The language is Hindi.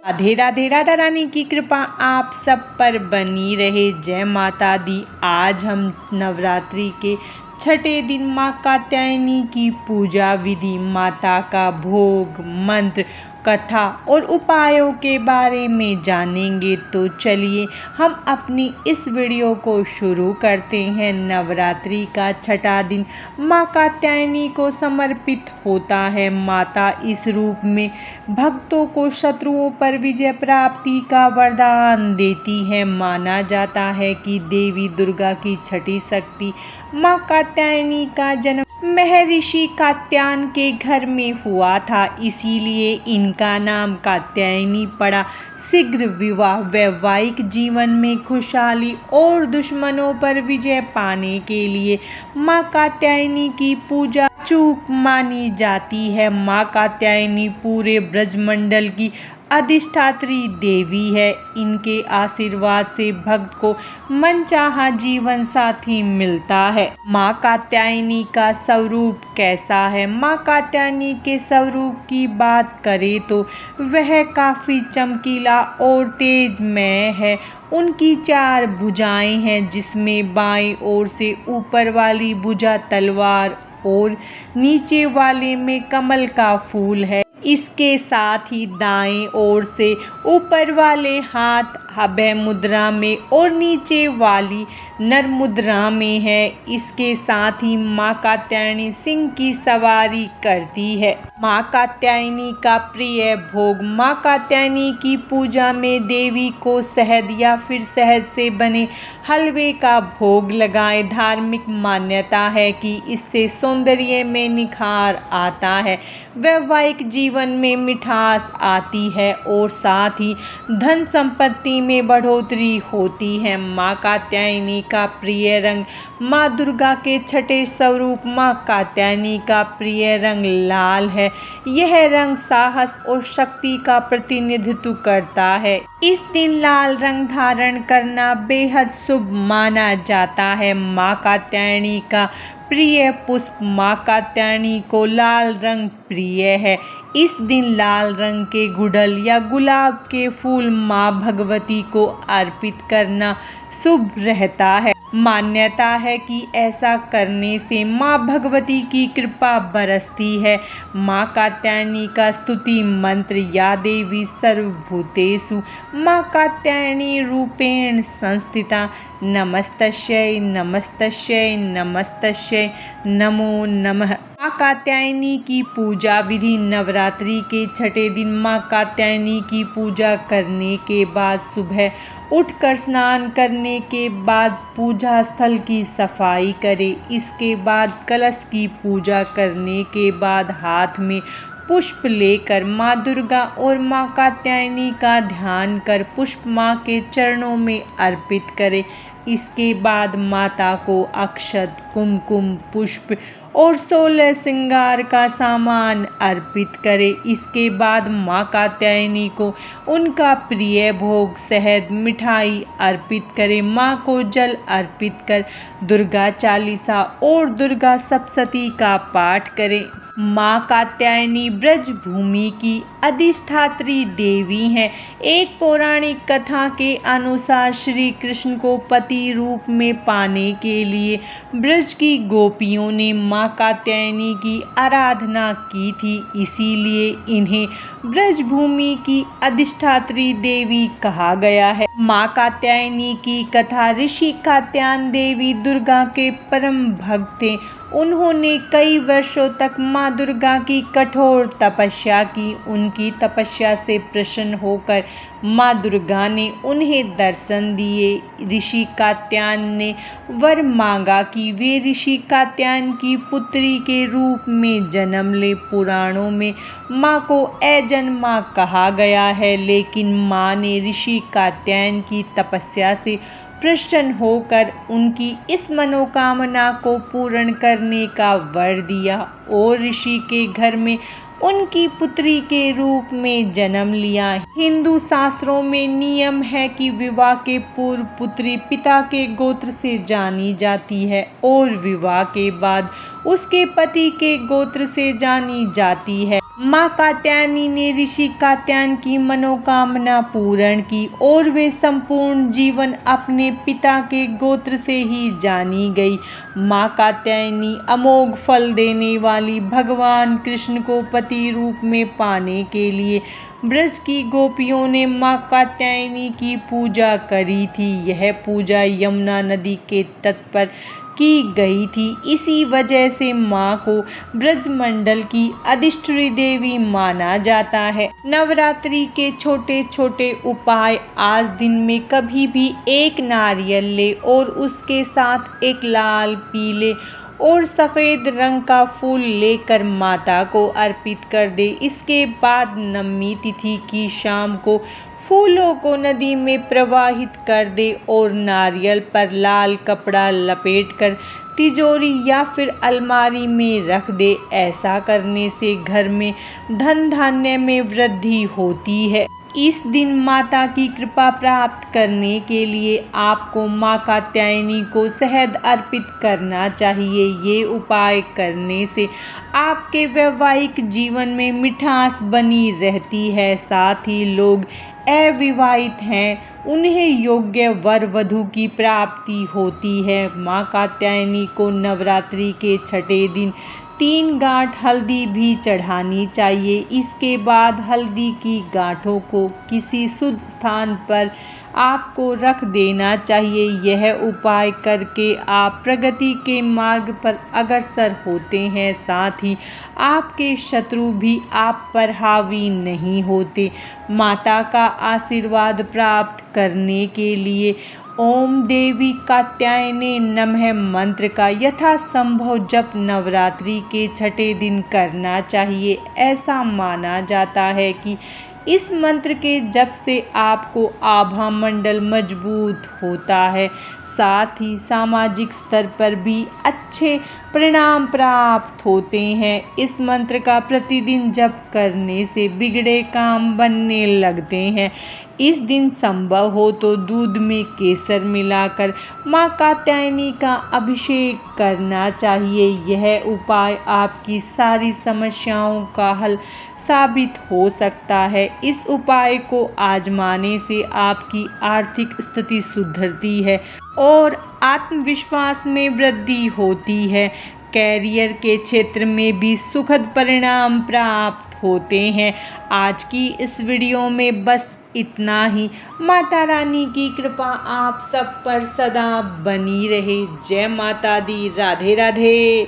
राधे राधे। राधा रानी की कृपा आप सब पर बनी रहे। जय माता दी। आज हम नवरात्रि के छठे दिन माँ कात्यायनी की पूजा विधि, माता का भोग, मंत्र, कथा और उपायों के बारे में जानेंगे। तो चलिए हम अपनी इस वीडियो को शुरू करते हैं। नवरात्रि का छठा दिन माँ कात्यायनी को समर्पित होता है। माता इस रूप में भक्तों को शत्रुओं पर विजय प्राप्ति का वरदान देती है। माना जाता है कि देवी दुर्गा की छठी शक्ति माँ कात्यायनी का जन्म महर्षि कात्यायन के घर में हुआ था, इसीलिए इनका नाम कात्यायनी पड़ा। शीघ्र विवाह, वैवाहिक जीवन में खुशहाली और दुश्मनों पर विजय पाने के लिए माँ कात्यायनी की पूजा चूक मानी जाती है। माँ कात्यायनी पूरे ब्रजमंडल की अधिष्ठात्री देवी है। इनके आशीर्वाद से भक्त को मनचाहा जीवन साथी मिलता है। माँ कात्यायनी का स्वरूप कैसा है? माँ कात्यायनी के स्वरूप की बात करें तो वह काफी चमकीला और तेजमय है। उनकी 4 भुजाएं हैं, जिसमें बाईं ओर से ऊपर वाली भुजा तलवार और नीचे वाले में कमल का फूल है। इसके साथ ही दाएं ओर से ऊपर वाले हाथ अभय मुद्रा में और नीचे वाली नर मुद्रा में है। इसके साथ ही माँ कात्यायनी सिंह की सवारी करती है। माँ कात्यायनी का प्रिय भोग। माँ कात्यायनी की पूजा में देवी को शहद या फिर शहद से बने हलवे का भोग लगाएं। धार्मिक मान्यता है कि इससे सौंदर्य में निखार आता है, वैवाहिक जीवन में मिठास आती है और साथ ही धन संपत्ति में बढ़ोतरी होती है। माँ कात्यायनी का प्रिय रंग। माँ दुर्गा के छठे स्वरूप माँ कात्यायनी का प्रिय रंग लाल है। यह रंग साहस और शक्ति का प्रतिनिधित्व करता है। इस दिन लाल रंग धारण करना बेहद शुभ माना जाता है। माँ कात्यायनी का प्रिय पुष्प। माँ कात्यायनी को लाल रंग प्रिय है। इस दिन लाल रंग के गुड़हल या गुलाब के फूल माँ भगवती को अर्पित करना शुभ रहता है। मान्यता है कि ऐसा करने से माँ भगवती की कृपा बरसती है। माँ कात्यायनी का स्तुति मंत्र। या देवी सर्वभूतेषु माँ कात्यायनी रूपेण संस्थिता नमस्तस्यै नमस्तस्यै नमस्तस्यै नमो नमः। माँ कात्यायनी की पूजा विधि। नवरात्रि के छठे दिन माँ कात्यायनी की पूजा करने के बाद सुबह उठकर स्नान करने के बाद पूजा स्थल की सफाई करें। इसके बाद कलश की पूजा करने के बाद हाथ में पुष्प लेकर माँ दुर्गा और माँ कात्यायनी का ध्यान कर पुष्प माँ के चरणों में अर्पित करें। इसके बाद माता को अक्षत, कुमकुम, पुष्प और 16 श्रृंगार का सामान अर्पित करें। इसके बाद माँ कात्यायनी को उनका प्रिय भोग शहद, मिठाई अर्पित करें। माँ को जल अर्पित कर दुर्गा चालीसा और दुर्गा सप्तशती का पाठ करें। माँ कात्यायनी ब्रज भूमि की अधिष्ठात्री देवी हैं। एक पौराणिक कथा के अनुसार श्री कृष्ण को पति रूप में पाने के लिए ब्रज की गोपियों ने माँ कात्यायनी की आराधना की थी, इसीलिए इन्हें ब्रज भूमि की अधिष्ठात्री देवी कहा गया है। माँ कात्यायनी की कथा। ऋषि कात्यायन देवी दुर्गा के परम भक्त थे। उन्होंने कई वर्षों तक माँ दुर्गा की कठोर तपस्या की। उनकी तपस्या से प्रसन्न होकर माँ दुर्गा ने उन्हें दर्शन दिए। ऋषि कात्यायन ने वर मांगा कि वे ऋषि कात्यायन की पुत्री के रूप में जन्म ले। पुराणों में माँ को अजन्मा कहा गया है, लेकिन माँ ने ऋषि कात्यायन की तपस्या से प्रसन्न होकर उनकी इस मनोकामना को पूर्ण करने का वर दिया और ऋषि के घर में उनकी पुत्री के रूप में जन्म लिया। हिंदू शास्त्रों में नियम है कि विवाह के पूर्व पुत्री पिता के गोत्र से जानी जाती है और विवाह के बाद उसके पति के गोत्र से जानी जाती है। माँ कात्यायनी ने ऋषि कात्यायन की मनोकामना पूर्ण की और वे संपूर्ण जीवन अपने पिता के गोत्र से ही जानी गई। माँ कात्यायनी अमोघ फल देने वाली भगवान कृष्ण को पति रूप में पाने के लिए ब्रज की गोपियों ने माँ कात्यायनी की पूजा करी थी। यह पूजा यमुना नदी के तट पर की गई थी। इसी वजह से माँ को ब्रजमंडल की अधिष्ठात्री देवी माना जाता है। नवरात्रि के छोटे छोटे उपाय। आज दिन में कभी भी एक नारियल ले और उसके साथ एक लाल, पीले और सफ़ेद रंग का फूल लेकर माता को अर्पित कर दे। इसके बाद नवमी तिथि की शाम को फूलों को नदी में प्रवाहित कर दे और नारियल पर लाल कपड़ा लपेटकर तिजोरी या फिर अलमारी में रख दे। ऐसा करने से घर में धन धान्य में वृद्धि होती है। इस दिन माता की कृपा प्राप्त करने के लिए आपको माँ कात्यायनी को शहद अर्पित करना चाहिए। ये उपाय करने से आपके वैवाहिक जीवन में मिठास बनी रहती है। साथ ही लोग अविवाहित हैं उन्हें योग्य वर वधू की प्राप्ति होती है। माँ कात्यायनी को नवरात्रि के छठे दिन 3 गांठ हल्दी भी चढ़ानी चाहिए। इसके बाद हल्दी की गांठों को किसी शुद्ध स्थान पर आपको रख देना चाहिए। यह उपाय करके आप प्रगति के मार्ग पर अग्रसर होते हैं। साथ ही आपके शत्रु भी आप पर हावी नहीं होते। माता का आशीर्वाद प्राप्त करने के लिए ओम देवी कात्यायने नमः मंत्र का यथासंभव जप नवरात्रि के छठे दिन करना चाहिए। ऐसा माना जाता है कि इस मंत्र के जप से आपको आभा मंडल मजबूत होता है। साथ ही सामाजिक स्तर पर भी अच्छे परिणाम प्राप्त होते हैं। इस मंत्र का प्रतिदिन जप करने से बिगड़े काम बनने लगते हैं। इस दिन संभव हो तो दूध में केसर मिलाकर माँ कात्यायनी का अभिषेक करना चाहिए। यह उपाय आपकी सारी समस्याओं का हल साबित हो सकता है। इस उपाय को आजमाने से आपकी आर्थिक स्थिति सुधरती है और आत्मविश्वास में वृद्धि होती है। कैरियर के क्षेत्र में भी सुखद परिणाम प्राप्त होते हैं। आज की इस वीडियो में बस इतना ही। माता रानी की कृपा आप सब पर सदा बनी रहे। जय माता दी। राधे राधे।